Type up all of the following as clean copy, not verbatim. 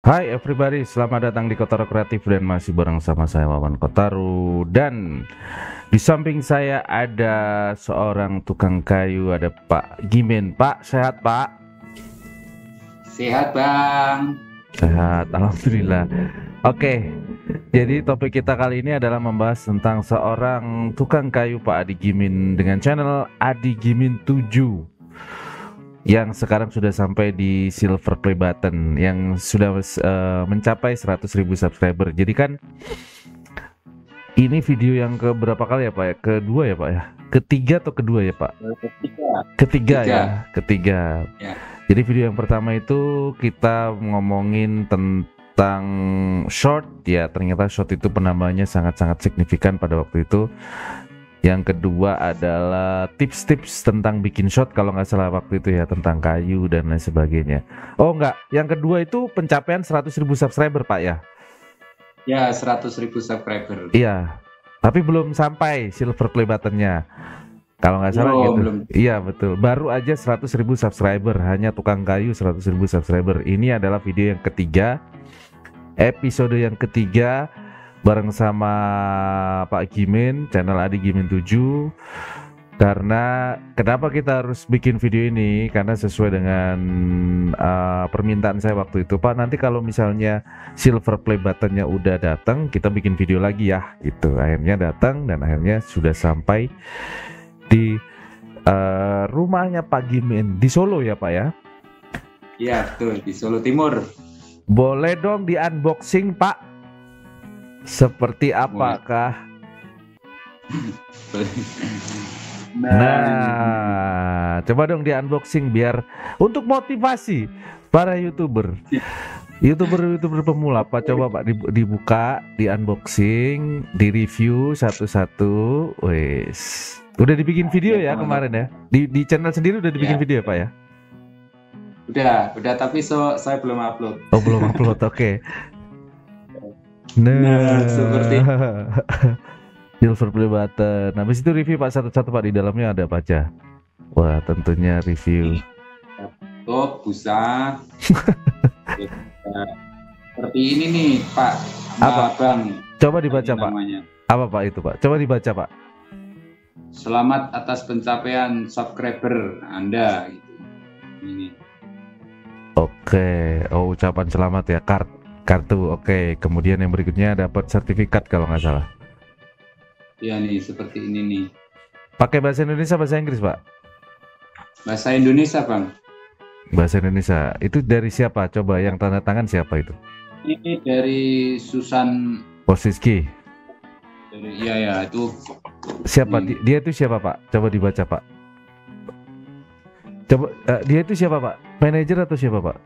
Hai everybody, selamat datang di Kotaro Kreatif dan masih bareng sama saya Wawan Kotaro. Dan di samping saya ada seorang tukang kayu, ada Pak Gimen. Pak, sehat Pak? Sehat Bang. Sehat, Alhamdulillah. Oke, jadi topik kita kali ini adalah membahas tentang seorang tukang kayu Pak Adi Gimin dengan channel Adi Gimin 7 yang sekarang sudah sampai di silver play button, yang sudah mencapai 100.000 subscriber. Jadi kan ini video yang ke berapa kali ya Pak ya? Kedua ya Pak ya? Ketiga atau kedua ya Pak? Ketiga ya? Ketiga. Ya. Jadi video yang pertama itu kita ngomongin tentang short ya. Ternyata short itu penambahannya sangat-sangat signifikan pada waktu itu. Yang kedua adalah tips-tips tentang bikin shot kalau nggak salah waktu itu ya, tentang kayu dan lain sebagainya. Oh enggak, yang kedua itu pencapaian 100.000 subscriber Pak ya? Ya, 100.000 subscriber. Iya, tapi belum sampai silver play buttonnya. Kalau nggak salah gitu. Belum. Iya betul, baru aja 100.000 subscriber, hanya tukang kayu 100.000 subscriber. Ini adalah video yang ketiga, episode yang ketiga, bareng sama Pak Gimin, channel Adi Gimin 7. Karena kenapa kita harus bikin video ini? Karena sesuai dengan permintaan saya waktu itu, Pak, nanti kalau misalnya silver play buttonnya udah datang, kita bikin video lagi ya gitu. Akhirnya datang dan akhirnya sudah sampai di rumahnya Pak Gimin di Solo ya Pak ya? Iya betul, di Solo Timur. Boleh dong di unboxing Pak? Seperti apakah? Nah, coba dong di unboxing biar untuk motivasi para YouTuber pemula. Pak, coba Pak dibuka, di unboxing, di review satu-satu. Wes. Udah dibikin video ya kemarin ya? Di channel sendiri udah dibikin video ya Pak ya? Udah, tapi saya belum upload. Oh, belum upload, oke. Nah, seperti silver play button. Nah, habis itu review Pak satu-satu Pak, di dalamnya ada apa aja? Wah, tentunya review. Busa. Seperti ini nih Pak. Apa Bang? Coba dibaca Pak. Namanya. Apa Pak itu Pak? Coba dibaca Pak. Selamat atas pencapaian subscriber Anda. Gitu. Ini. Oke, oh ucapan selamat ya, kartu. Oke, kemudian yang berikutnya dapat sertifikat kalau nggak salah. Ya nih, seperti ini nih. Pakai bahasa Indonesia, bahasa Inggris Pak? Bahasa Indonesia Bang. Bahasa Indonesia. Itu dari siapa? Coba yang tanda tangan siapa itu? Ini dari Susan Posiski. Iya itu. Siapa? Dia itu siapa Pak? Coba dibaca Pak. Coba dia itu siapa Pak? Manajer atau siapa Pak?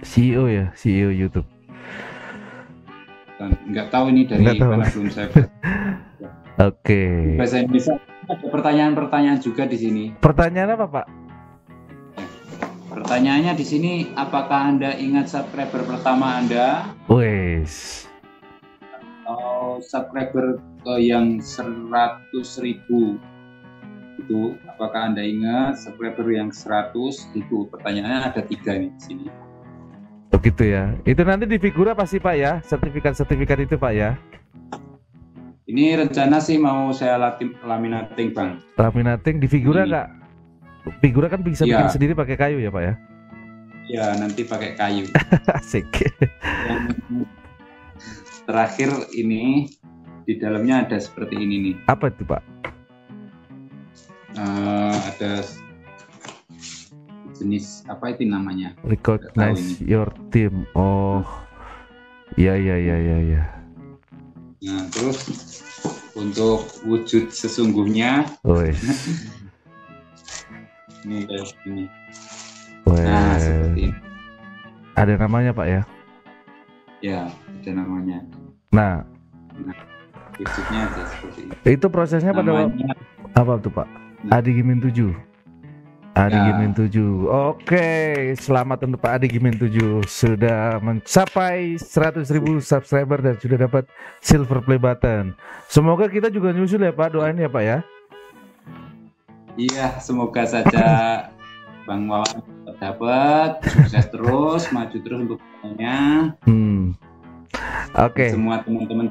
CEO ya, CEO YouTube. Nggak tahu ini dari mana, belum saya. Oke. Bahasa Indonesia ada pertanyaan-pertanyaan juga di sini. Pertanyaan apa Pak? Pertanyaannya di sini, apakah Anda ingat subscriber pertama Anda? Wes. Atau subscriber yang 100.000 itu, apakah Anda ingat subscriber yang 100 itu? Pertanyaannya ada 3 nih di sini. Begitu ya. Itu nanti di figura pasti Pak ya, sertifikat itu Pak ya. Ini rencana sih mau saya laminating Bang. Laminating di figura nggak? Figura kan bisa bikin sendiri pakai kayu ya Pak ya? Ya, nanti pakai kayu. Asik. Terakhir ini di dalamnya ada seperti ini nih. Apa itu Pak? Ada jenis apa itu namanya? Recognize your team. Oh, ya. Nah, terus untuk wujud sesungguhnya, ini kayak gini. Nah, seperti ini. Ada namanya Pak ya? Ya, ada namanya. Nah, wujudnya ada seperti ini. Itu prosesnya namanya, pada apa tuh Pak? Adi Gimin 7. Adi Gimin 7. Oke, selamat untuk Pak Adi Gimin 7 sudah mencapai 100.000 subscriber dan sudah dapat silver play button. Semoga kita juga nyusul ya Pak, doain ya Pak ya. Iya, semoga saja Bang Wawan dapat, sukses terus, maju terus untuk channelnya. Oke. Semua teman-teman.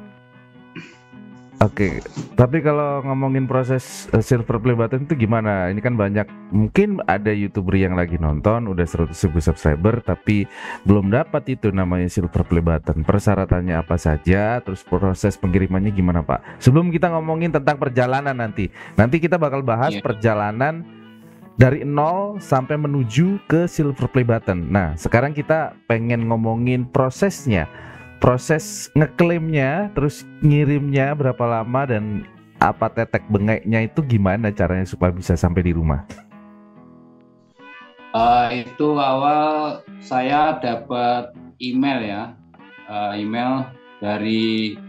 Oke, tapi kalau ngomongin proses silver play button itu gimana? Ini kan banyak, mungkin ada YouTuber yang lagi nonton udah 100.000 subscriber tapi belum dapat itu namanya silver play button. Persyaratannya apa saja? Terus proses pengirimannya gimana, Pak? Sebelum kita ngomongin tentang perjalanan nanti kita bakal bahas perjalanan dari nol sampai menuju ke silver play button. Nah, sekarang kita pengen ngomongin prosesnya. Proses ngeklaimnya, terus ngirimnya berapa lama, dan apa tetek bengeknya itu gimana caranya supaya bisa sampai di rumah? Itu awal saya dapat email ya, email dari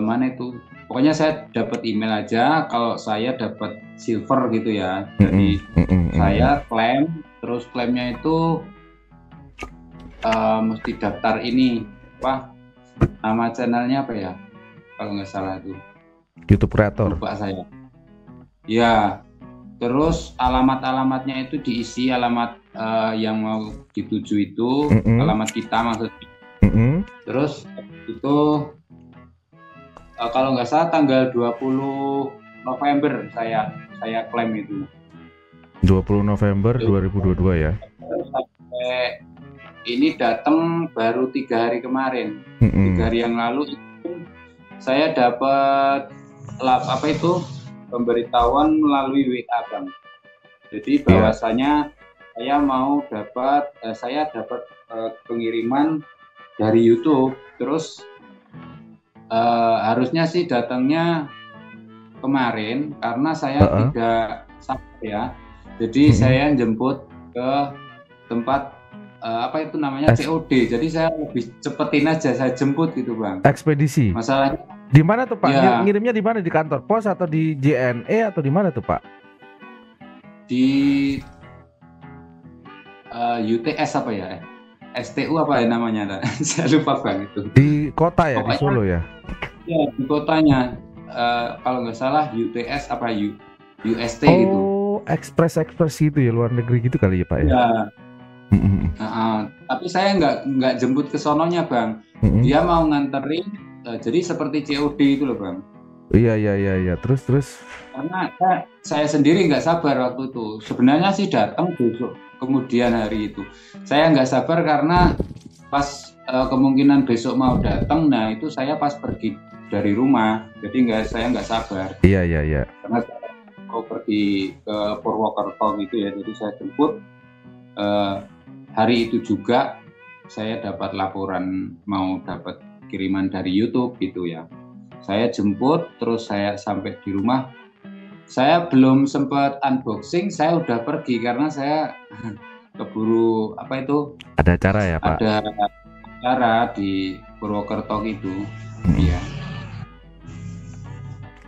mana itu? Pokoknya saya dapat email aja kalau saya dapat silver gitu ya. Jadi saya klaim, terus klaimnya itu mesti daftar ini. Nama channelnya apa ya? Kalau nggak salah itu YouTube Creator. Lupa saya. Ya, terus alamatnya itu diisi, alamat yang mau dituju itu, alamat kita maksudnya. Terus itu kalau nggak salah tanggal 20 November saya klaim itu. 20 November 2022 ya. Terus sampai ini datang baru 3 hari kemarin. 3 hari yang lalu itu saya dapat pemberitahuan melalui WA Bang. Jadi bahwasanya saya dapat pengiriman dari YouTube. Terus harusnya sih datangnya kemarin karena saya tidak sabar ya. Jadi saya jemput ke tempat itu namanya COD. Jadi saya lebih cepetin aja, saya jemput gitu Bang. Ekspedisi. Masalahnya di mana tuh Pak? Ya. Ngirimnya di mana? Di kantor pos atau di JNE atau di mana tuh Pak? Di UTS apa ya? STU apa ya namanya? Saya lupa Bang itu. Di kota ya, pokoknya, di Solo ya? Ya di kotanya. Kalau nggak salah UTS apa UST gitu. Oh, ekspres gitu ya, luar negeri gitu kali ya Pak ya? Ya. Tapi saya nggak jemput ke sononya Bang. Dia mau nganterin, jadi seperti COD itu loh Bang. Iya. Terus. Karena saya sendiri nggak sabar waktu itu. Sebenarnya sih datang besok kemudian hari itu. Saya nggak sabar karena pas kemungkinan besok mau datang. Nah itu saya pas pergi dari rumah. Jadi saya nggak sabar. Iya. Karena saya mau pergi ke Purwokerto gitu ya. Jadi saya jemput. Hari itu juga saya dapat laporan mau dapat kiriman dari YouTube gitu ya. Saya jemput, terus saya sampai di rumah. Saya belum sempat unboxing, saya udah pergi karena saya keburu Ada acara ya Pak? Ada acara di Purwokerto gitu. Iya.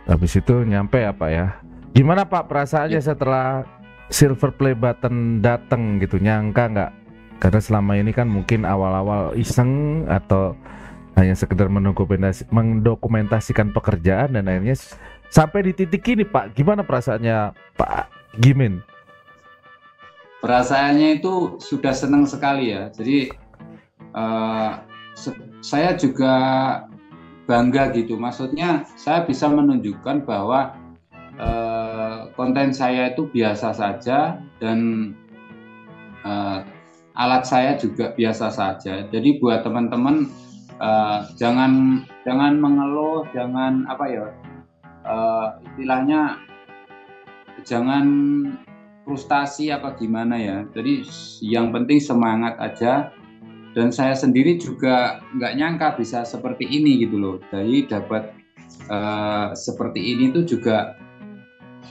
Habis itu nyampe ya Pak ya. Gimana Pak perasaannya setelah silver play button datang gitu? Nyangka nggak? Karena selama ini kan mungkin awal-awal iseng atau hanya sekedar mendokumentasikan pekerjaan, dan akhirnya sampai di titik ini Pak, gimana perasaannya Pak Gimin? Perasaannya itu sudah senang sekali ya. Jadi saya juga bangga gitu. Maksudnya saya bisa menunjukkan bahwa konten saya itu biasa saja dan alat saya juga biasa saja. Jadi buat teman-teman jangan mengeluh, jangan istilahnya jangan frustasi apa gimana ya. Jadi yang penting semangat aja. Dan saya sendiri juga nggak nyangka bisa seperti ini gitu loh. Jadi dapat seperti ini tuh juga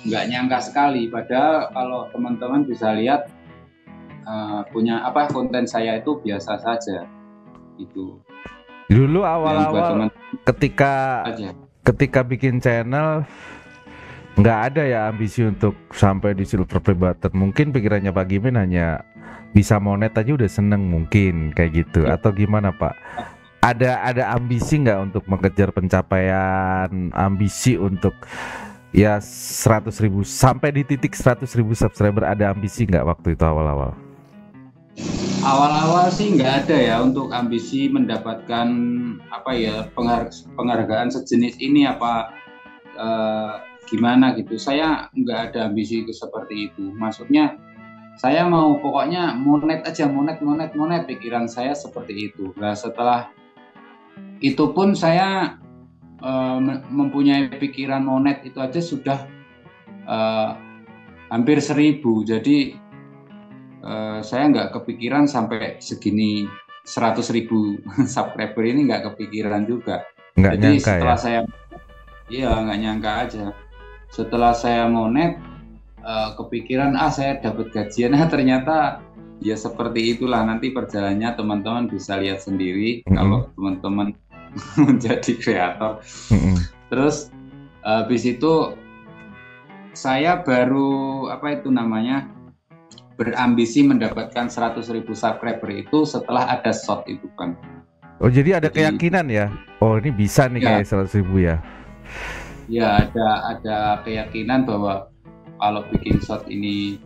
nggak nyangka sekali. Padahal kalau teman-teman bisa lihat punya konten saya itu biasa saja gitu. Dulu awal-awal ketika bikin channel nggak ada ya ambisi untuk sampai di silver play button. Mungkin pikirannya Pak Gimin hanya bisa monet aja udah seneng mungkin kayak gitu atau gimana Pak? Ada ambisi nggak untuk mengejar pencapaian, ambisi untuk ya 100.000 sampai di titik 100.000 subscriber, ada ambisi nggak waktu itu awal-awal? Awal-awal sih nggak ada ya untuk ambisi mendapatkan apa ya penghargaan sejenis ini apa gimana gitu. Saya nggak ada ambisi seperti itu. Maksudnya saya mau pokoknya monet aja, monet pikiran saya seperti itu. Nah setelah itu pun saya mempunyai pikiran monet itu aja sudah hampir 1.000. Jadi saya nggak kepikiran sampai segini 100.000 subscriber ini, nggak kepikiran juga. Nggak Jadi nyangka setelah ya? saya, iya nggak nyangka aja. Setelah saya monet, kepikiran saya dapat gajian. Ternyata ya seperti itulah, nanti perjalanannya teman-teman bisa lihat sendiri kalau teman-teman menjadi kreator. Terus habis itu saya baru berambisi mendapatkan 100.000 subscriber itu setelah ada shot itu, Bang. Oh jadi ada keyakinan ya? Oh ini bisa nih Ya, kayak 100.000 ya? ya ada keyakinan bahwa kalau bikin shot ini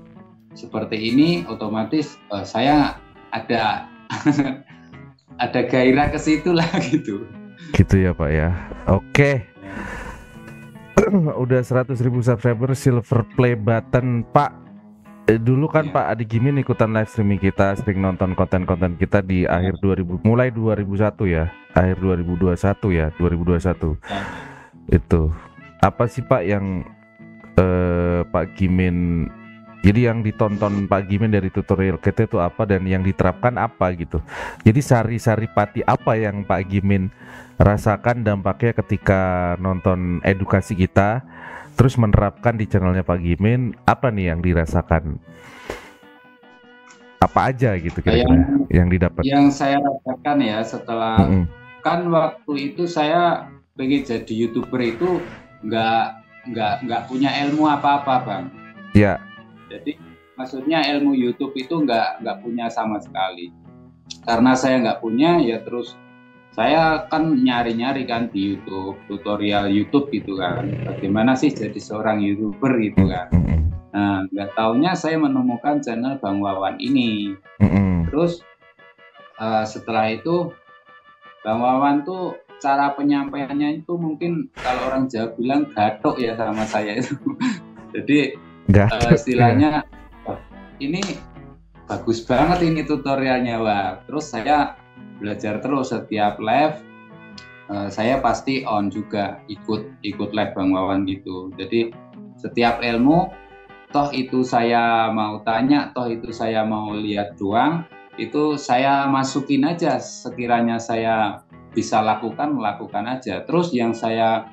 seperti ini, otomatis saya ada ada gairah ke situ lah gitu. Gitu ya Pak ya. Oke. Udah 100.000 subscriber, silver play button Pak. Dulu kan Pak Adi Gimin ikutan live streaming kita, sering nonton konten-konten kita di akhir 2000, mulai 2001 ya, akhir 2021 ya, 2021. Itu apa sih Pak yang Pak Gimin, jadi yang ditonton Pak Gimin dari tutorial kita itu apa dan yang diterapkan apa gitu. Jadi sari-sari pati apa yang Pak Gimin rasakan dampaknya ketika nonton edukasi kita, terus menerapkan di channelnya Pak Gimin, apa nih yang dirasakan? Apa aja gitu kira-kira yang didapat? Yang saya rasakan ya setelah kan waktu itu saya pengen jadi YouTuber itu nggak punya ilmu apa-apa, Bang. Ya. Jadi maksudnya ilmu YouTube itu nggak punya sama sekali. Karena saya nggak punya, ya terus saya kan nyari-nyari kan di YouTube, tutorial YouTube gitu kan. Bagaimana sih jadi seorang YouTuber gitu kan. Nah, nggak taunya saya menemukan channel Bang Wawan ini. Terus setelah itu Bang Wawan tuh cara penyampaiannya itu mungkin kalau orang Jawa bilang gatok ya sama saya itu. Jadi istilahnya ini bagus banget ini tutorialnya, Wah. Terus saya belajar terus setiap live, saya pasti on juga ikut live Bang Wawan gitu. Jadi setiap ilmu, toh itu saya mau tanya, toh itu saya mau lihat doang, itu saya masukin aja, sekiranya saya bisa lakukan aja. Terus yang saya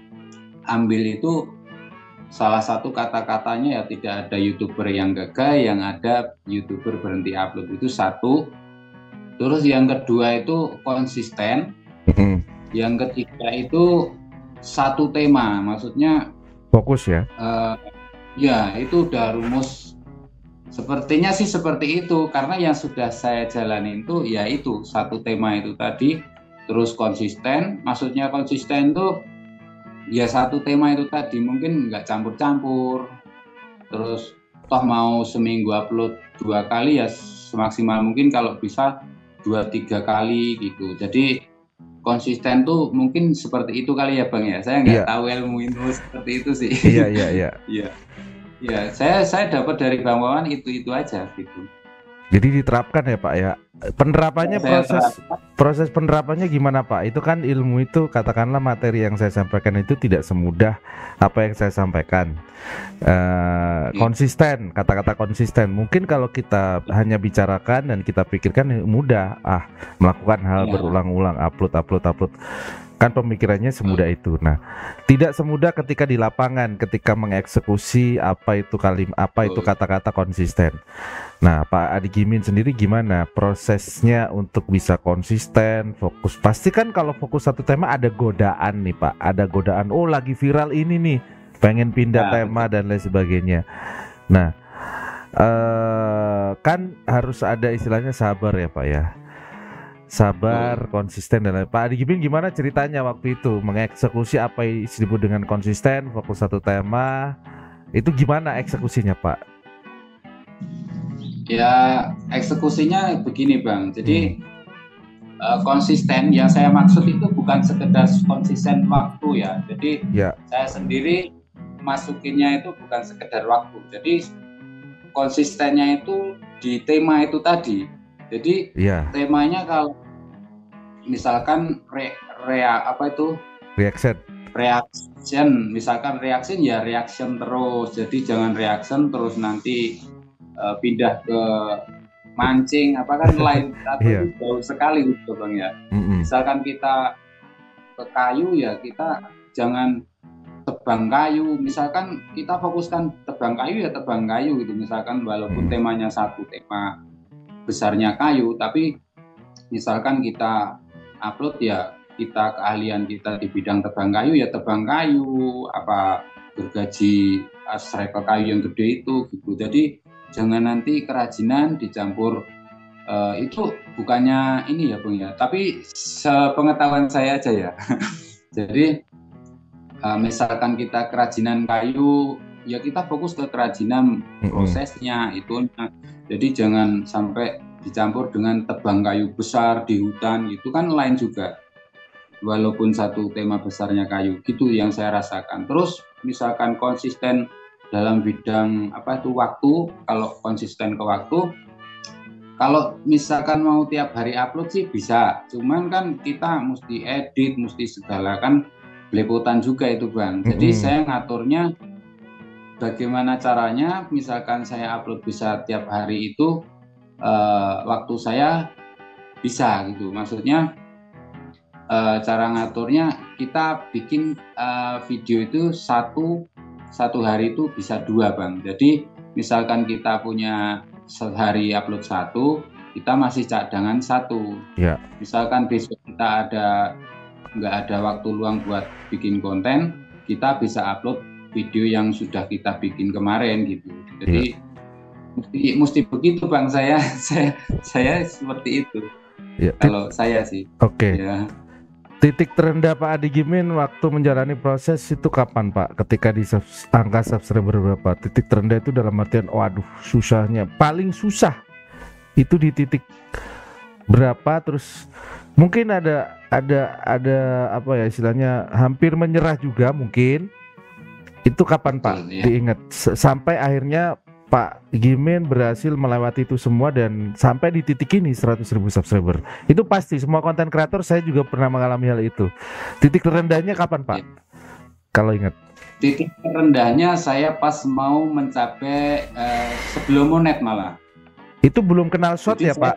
ambil itu salah satu kata-katanya ya tidak ada YouTuber yang gagal, yang ada YouTuber berhenti upload, itu satu. Terus yang kedua itu konsisten. Yang ketiga itu satu tema, maksudnya fokus ya. Ya itu udah rumus. Sepertinya sih seperti itu, karena yang sudah saya jalanin itu ya itu satu tema itu tadi. Terus konsisten, maksudnya konsisten tuh ya satu tema itu tadi, mungkin nggak campur-campur. Terus toh mau seminggu upload 2 kali ya semaksimal mungkin, kalau bisa 2-3 kali gitu. Jadi konsisten tuh mungkin seperti itu kali ya Bang ya. Saya nggak tahu ilmu itu seperti itu sih. Iya, saya dapat dari Bang Wawan itu aja gitu. Jadi diterapkan ya Pak ya. Penerapannya, proses penerapannya gimana Pak? Itu kan ilmu itu, katakanlah materi yang saya sampaikan itu tidak semudah apa yang saya sampaikan. Konsisten, kata-kata konsisten. Mungkin kalau kita hanya bicarakan dan kita pikirkan mudah, melakukan hal berulang-ulang, upload. Kan pemikirannya semudah itu. Nah, tidak semudah ketika di lapangan, ketika mengeksekusi apa itu kata-kata konsisten. Nah, Pak Adi Gimin sendiri gimana prosesnya untuk bisa konsisten, fokus? Pasti kan kalau fokus satu tema ada godaan nih Pak, ada godaan. Oh lagi viral ini nih, pengen pindah tema dan lain sebagainya. Nah, kan harus ada istilahnya sabar ya Pak ya. Sabar, konsisten dan lain. Pak Adi Gimin gimana ceritanya waktu itu mengeksekusi apa yang disebut dengan konsisten, fokus satu tema? Itu gimana eksekusinya Pak? Ya, eksekusinya begini Bang. Jadi konsisten yang saya maksud itu bukan sekedar konsisten waktu ya. Jadi saya sendiri masukinnya itu bukan sekedar waktu. Jadi konsistennya itu di tema itu tadi. Jadi temanya kalau misalkan reaction, misalkan reaction ya reaction terus. Jadi jangan reaction terus nanti pindah ke mancing lain atau jauh sekali gitu Bang ya. Misalkan kita ke kayu ya kita jangan tebang kayu, misalkan kita fokuskan tebang kayu ya tebang kayu gitu, misalkan walaupun temanya satu, tema besarnya kayu, tapi misalkan kita upload ya kita keahlian kita di bidang tebang kayu ya tebang kayu, gergaji striker kayu yang gede itu gitu. Jadi jangan nanti kerajinan dicampur itu bukannya ini ya Bung ya, tapi sepengetahuan saya aja ya. Jadi misalkan kita kerajinan kayu ya kita fokus ke kerajinan prosesnya itu. Jadi jangan sampai dicampur dengan tebang kayu besar di hutan, itu kan lain juga. Walaupun satu tema besarnya kayu, gitu yang saya rasakan. Terus misalkan konsisten dalam bidang waktu, kalau konsisten ke waktu, kalau misalkan mau tiap hari upload sih bisa, cuman kan kita mesti edit, mesti segala kan belepotan juga itu Bang. Jadi saya ngaturnya bagaimana caranya, misalkan saya upload bisa tiap hari itu waktu saya bisa gitu. Maksudnya cara ngaturnya kita bikin video itu satu hari itu bisa 2 Bang. Jadi misalkan kita punya sehari upload 1, kita masih cadangan 1. Misalkan besok kita nggak ada waktu luang buat bikin konten, kita bisa upload video yang sudah kita bikin kemarin gitu. Jadi mesti begitu Bang, saya seperti itu. Kalau saya sih. Ya. Titik terendah Pak Adi Gimin waktu menjalani proses itu kapan Pak? Ketika di angka subscriber berapa? Titik terendah itu dalam artian waduh susahnya, paling susah itu di titik berapa? Terus mungkin ada istilahnya hampir menyerah juga mungkin. Itu kapan Pak? Diingat sampai akhirnya Pak Gimin berhasil melewati itu semua dan sampai di titik ini 100.000 subscriber. Itu pasti semua konten kreator, saya juga pernah mengalami hal itu. Titik terendahnya kapan Pak? Kalau ingat. Titik terendahnya saya pas mau mencapai sebelum monet malah. Itu belum kenal shot ya Pak?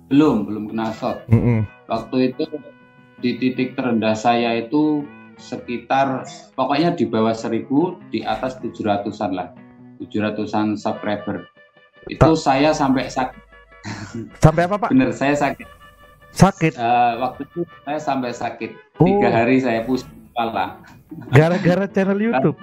Belum kenal shot. Waktu itu di titik terendah saya itu sekitar pokoknya di bawah 1.000, di atas 700-an lah. 700-an subscriber. Itu saya sampai sakit. Sampai apa Pak? Bener, saya sakit. Sakit? Waktu itu saya sampai sakit. 3 hari saya pusing kepala. Gara-gara channel YouTube?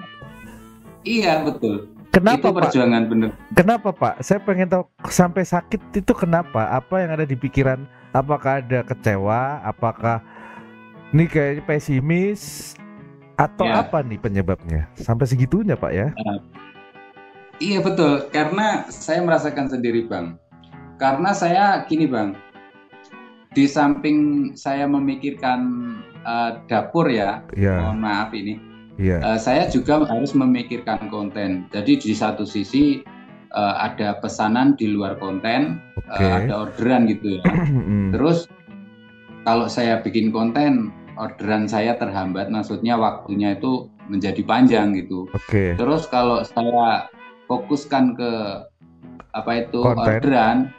Iya betul. Kenapa itu perjuangan Pak? Bener. Kenapa Pak? Saya pengen tahu sampai sakit itu kenapa? Apa yang ada di pikiran? Apakah ada kecewa? Apakah ini kayaknya pesimis? Atau apa nih penyebabnya? Sampai segitunya Pak ya? Iya betul, karena saya merasakan sendiri Bang. Karena saya gini Bang, di samping saya memikirkan dapur ya, mohon maaf ini, saya juga harus memikirkan konten. Jadi di satu sisi ada pesanan di luar konten, ada orderan gitu ya. Terus kalau saya bikin konten, orderan saya terhambat, maksudnya waktunya itu menjadi panjang gitu. Terus kalau saya fokuskan ke orderan,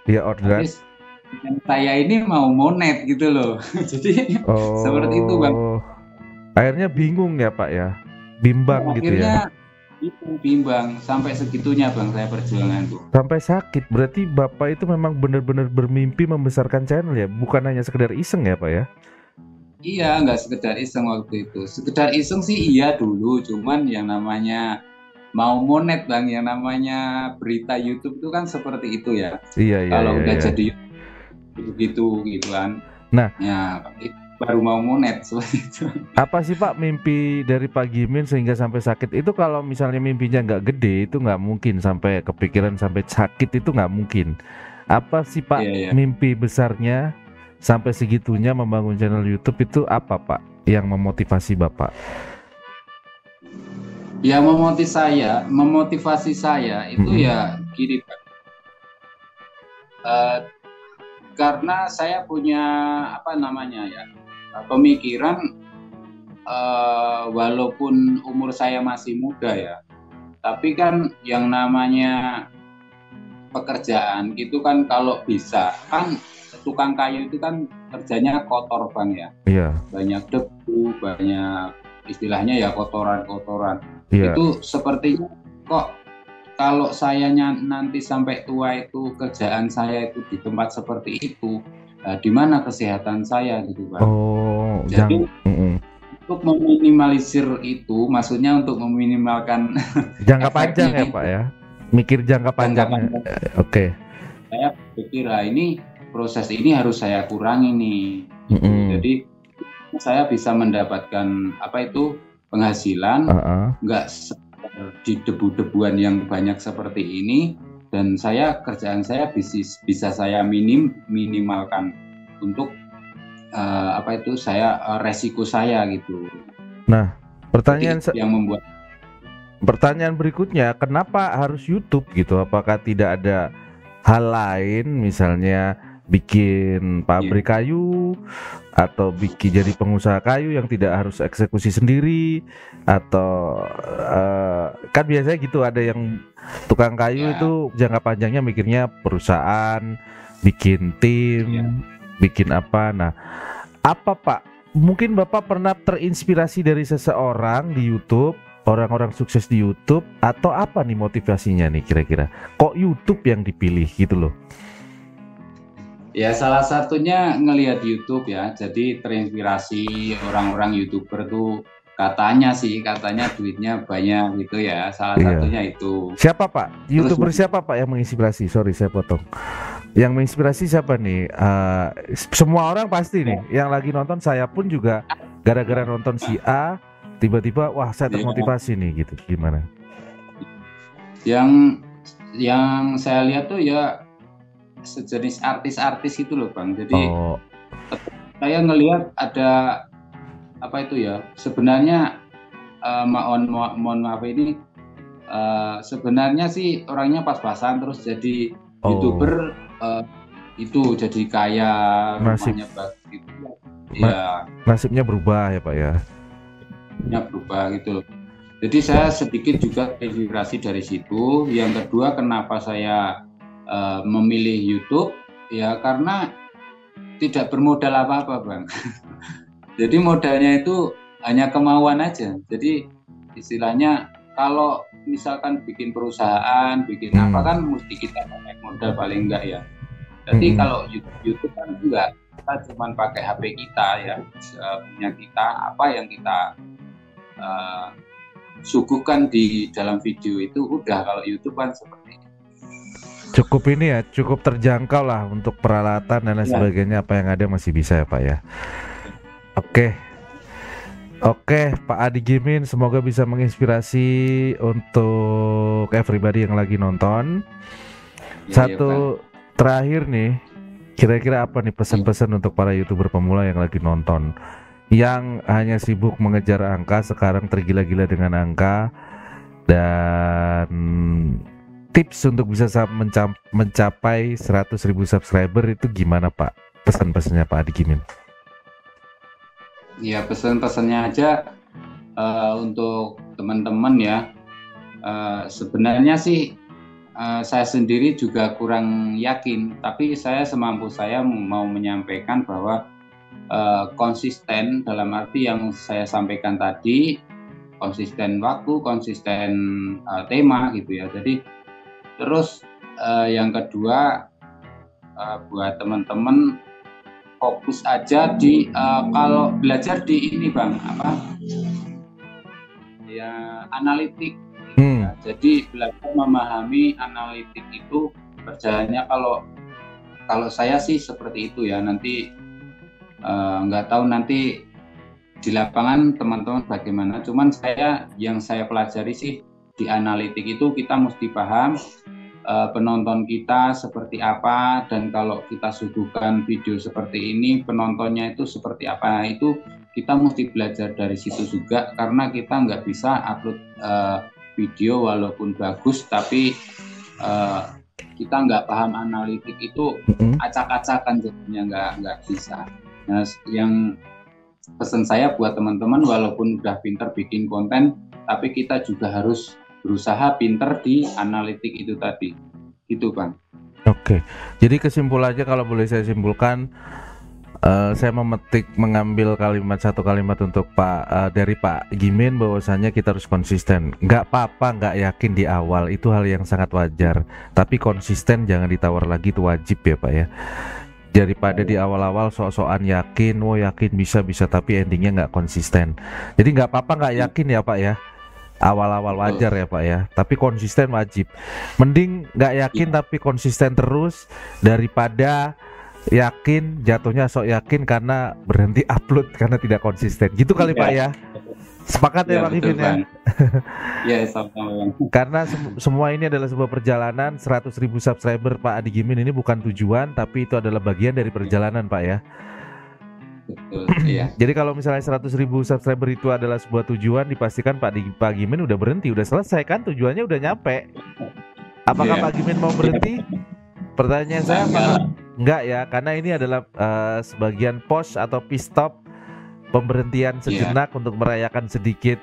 saya ini mau monet gitu loh. Jadi seperti itu Bang. Akhirnya bingung ya Pak ya, bimbang gitu ya. Akhirnya bimbang sampai segitunya Bang saya perjuangan tuh. Sampai sakit, berarti Bapak itu memang benar-benar bermimpi membesarkan channel ya, bukan hanya sekedar iseng ya Pak ya? Iya, nggak sekedar iseng waktu itu. Sekedar iseng sih iya dulu, cuman yang namanya mau monet Bang, yang namanya berita YouTube itu kan seperti itu ya. Iya. Kalau udah jadi begitu gitu kan. Nah, ya baru mau monet seperti itu. Apa sih Pak mimpi dari Pak Gimin sehingga sampai sakit itu? Kalau misalnya mimpinya nggak gede itu nggak mungkin sampai kepikiran sampai sakit, itu nggak mungkin. Apa sih Pak Iya, iya. mimpi besarnya sampai segitunya membangun channel YouTube itu apa Pak yang memotivasi Bapak? Ya memotivasi saya itu ya gini Pak. Karena saya punya apa namanya ya, pemikiran walaupun umur saya masih muda ya, tapi kan yang namanya pekerjaan itu kan kalau bisa kan tukang kayu itu kan kerjanya kotor Bang ya. Iya. Banyak debu, banyak istilahnya ya kotoran-kotoran. Iya. Itu sepertinya kok kalau saya nanti sampai tua itu kerjaan saya itu di tempat seperti itu, di mana kesehatan saya gitu Pak. Oh, jadi untuk meminimalisir itu, maksudnya untuk meminimalkan jangka panjang ya Pak ya, mikir jangka panjang. Oke. Saya pikir ini proses ini harus saya kurangi nih. Gitu. Jadi saya bisa mendapatkan apa itu penghasilan, nggak di debu-debuan yang banyak seperti ini, dan kerjaan saya bisa saya minimalkan untuk apa itu resiko saya gitu. Nah, pertanyaan berikutnya, kenapa harus YouTube gitu? Apakah tidak ada hal lain, misalnya bikin pabrik kayu atau jadi pengusaha kayu yang tidak harus eksekusi sendiri, atau kan biasanya gitu, ada yang tukang kayu itu jangka panjangnya mikirnya perusahaan, bikin tim, bikin apa. Nah, apa Pak? Mungkin Bapak pernah terinspirasi dari seseorang di YouTube, orang-orang sukses di YouTube, atau apa nih motivasinya nih kira-kira? Kok YouTube yang dipilih gitu loh? Ya salah satunya ngelihat YouTube ya, jadi terinspirasi orang-orang YouTuber tuh katanya duitnya banyak gitu ya, salah satunya itu. Siapa Pak? YouTuber siapa Pak yang menginspirasi? Sorry saya potong. Yang menginspirasi siapa nih? Semua orang pasti nih, yang lagi nonton, saya pun juga gara-gara nonton si A, tiba-tiba wah saya termotivasi nih gitu. Gimana? Yang saya lihat tuh ya sejenis artis-artis itu loh Bang. Jadi saya ngelihat ada apa itu ya, sebenarnya mohon maaf ini sebenarnya sih orangnya pas-pasan terus jadi YouTuber, itu jadi kaya, rumahnya bagus gitu ya. Nasibnya berubah ya Pak ya. Nasibnya berubah gitu. Jadi saya sedikit juga terinspirasi dari situ. Yang kedua, kenapa saya memilih YouTube ya, karena tidak bermodal apa-apa Bang. Jadi modalnya itu hanya kemauan aja. Jadi istilahnya kalau misalkan bikin perusahaan, bikin apa kan mesti kita pakai modal paling enggak ya. Jadi kalau YouTube kan enggak, kita cuma pakai HP kita ya, punya kita, apa yang kita suguhkan di dalam video itu udah. Kalau YouTube kan seperti itu. Cukup ini ya, cukup terjangkau lah untuk peralatan dan lain sebagainya, apa yang ada masih bisa ya Pak ya. Oke, Pak Adi Gimin, semoga bisa menginspirasi untuk everybody yang lagi nonton. Satu terakhir nih, kira-kira apa nih pesan-pesan untuk para YouTuber pemula yang lagi nonton, yang hanya sibuk mengejar angka, sekarang tergila-gila dengan angka, dan tips untuk bisa mencapai 100.000 subscriber itu gimana Pak? Pesan-pesannya Pak Adi Gimin. Ya pesan-pesannya aja untuk teman-teman ya. Sebenarnya sih saya sendiri juga kurang yakin, tapi saya semampu saya mau menyampaikan bahwa konsisten dalam arti yang saya sampaikan tadi, konsisten waktu, konsisten tema gitu ya. Jadi terus yang kedua, buat teman-teman fokus aja di kalau belajar di ini Bang, apa ya, analitik. Ya, jadi belajar memahami analitik itu berjalannya, kalau saya sih seperti itu ya. Nanti nggak tahu nanti di lapangan teman-teman bagaimana. Cuman yang saya pelajari sih di analitik itu kita mesti paham penonton kita seperti apa, dan kalau kita suguhkan video seperti ini penontonnya itu seperti apa, itu kita mesti belajar dari situ juga, karena kita nggak bisa upload video walaupun bagus tapi kita nggak paham analitik itu acak-acakan, jadinya nggak bisa. Nah, yang pesan saya buat teman-teman, walaupun udah pinter bikin konten, tapi kita juga harus berusaha pinter di analitik itu tadi, gitu Bang. Oke, jadi kesimpulannya kalau boleh saya simpulkan, saya mengambil satu kalimat untuk dari Pak Gimin, bahwasannya kita harus konsisten. Nggak apa-apa nggak yakin di awal, itu hal yang sangat wajar. Tapi konsisten, jangan ditawar lagi, itu wajib ya Pak ya. Daripada di awal-awal sok-sokan yakin bisa tapi endingnya nggak konsisten. Jadi nggak apa-apa nggak yakin ya Pak ya. Awal-awal wajar ya Pak ya. Tapi konsisten wajib. Mending nggak yakin tapi konsisten terus, daripada yakin jatuhnya sok yakin karena berhenti upload karena tidak konsisten. Gitu kali Pak ya. Sepakat ya Pak Gimin ya? Ya, sama-sama. Karena semua ini adalah sebuah perjalanan. 100.000 subscriber Pak Adi Gimin ini bukan tujuan, tapi itu adalah bagian dari perjalanan Pak ya. Betul, iya. Jadi kalau misalnya 100.000 subscriber itu adalah sebuah tujuan, dipastikan Pak Gimin udah berhenti, udah selesai kan, tujuannya udah nyampe. Apakah Pak Gimin mau berhenti? Pertanyaan saya enggak ya, karena ini adalah sebagian pause atau pit stop, pemberhentian sejenak untuk merayakan sedikit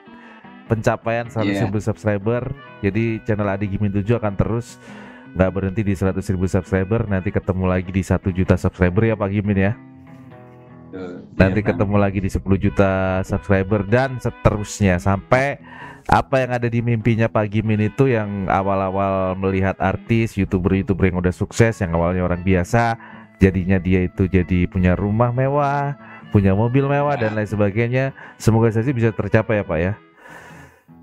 pencapaian 100.000 subscriber. Jadi channel Adi Gimin 7 akan terus, nggak berhenti di 100.000 subscriber. Nanti ketemu lagi di 1 juta subscriber ya Pak Gimin ya. Nanti ketemu lagi di 10 juta subscriber dan seterusnya, sampai apa yang ada di mimpinya Pak Gimin itu, yang awal-awal melihat artis, youtuber yang udah sukses, yang awalnya orang biasa, jadinya dia itu jadi punya rumah mewah, punya mobil mewah dan lain sebagainya. Semoga saja bisa tercapai ya Pak ya.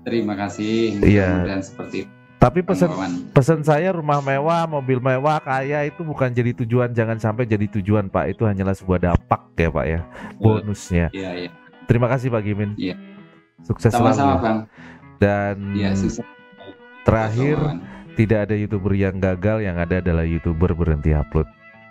Terima kasih. Iya. Dan seperti itu. Tapi pesan saya, rumah mewah, mobil mewah, kaya itu bukan jadi tujuan, jangan sampai jadi tujuan Pak. Itu hanyalah sebuah dampak ya Pak ya, bonusnya. Iya. Terima kasih Pak Gimin. Iya. Sukses sama-sama selalu. Bang. Dan sukses. Terakhir, tidak ada YouTuber yang gagal, yang ada adalah YouTuber berhenti upload.